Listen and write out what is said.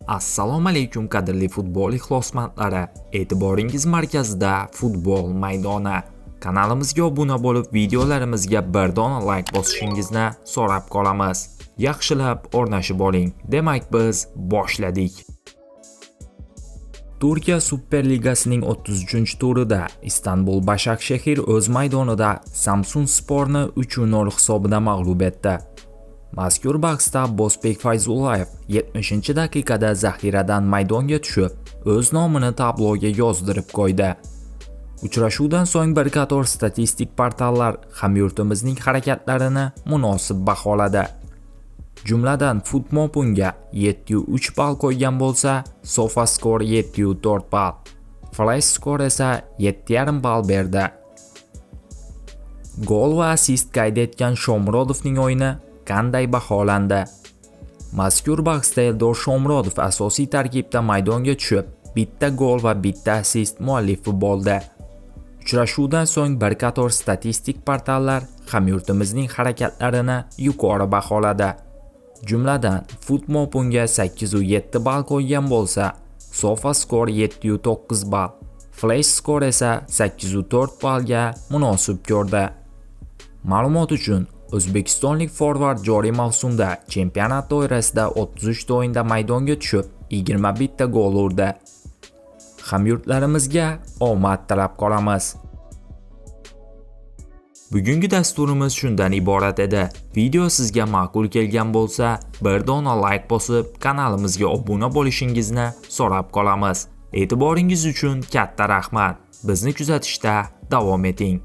Assalomu alaykum qadrli futbol ixlosmandlari. E'tiboringiz markazida futbol maydoni. Kanalimizga obuna bo'lib, videolarimizga bir dona like bosishingizni so'rab qolamiz. Yaxshilab o'rnashib oling. Demak, biz boshladik. Turkiya Superligasining 33-turida Istanbul Başakşehir o'z maydonida Samsunsporni 3-0 hisobida mag'lub etdi. Mazkur bahsda Bozbek Fayzullayev 70-daqiqada zaxiradan maydonga tushib, o'z nomini tabloga yozdirib qo'ydi. Uchrashuvdan so'ng bir qator statistik portallar hamyurtimizning harakatlarini munosib baholadi. Jumladan Footmob unga 7.3 ball qo'ygan bo'lsa, SofaScore 7.4 ball, FlashScore esa 7.5 ball berdi. Gol va assist qayd etgan Shomurodovning o'yini qanday baholandi? Mazkur bahsda Eldor Shomurodov asosiy tarkibda maydonga tushib, bitta gol va bitta assist muallifi bo'ldi. Uchrashuvdan so'ng bir qator statistik portallar hamyurtimizning harakatlarini yuqori baholadi. Jumladan Footmob unga 8.7 ball qo'ygan bo'lsa, SofaScore 7.9 ball, FlashScore esa 8.4 ballga munosib ko'rdi. Ma'lumot uchun, O'zbekistonlik forvard joriy mavsumda chempionat doirasida 33 ta o'yinda maydonga tushib, 21 ta gol urdi. Hamyurtlarimizga omad tilab qolamiz. Bugungi dasturimiz shundan iborat edi. Video sizga ma'qul kelgan bo'lsa, bir dona like bosib, kanalimizga obuna bo'lishingizni so'rab qolamiz. E'tiboringiz uchun katta rahmat. Bizni kuzatishda davom eting.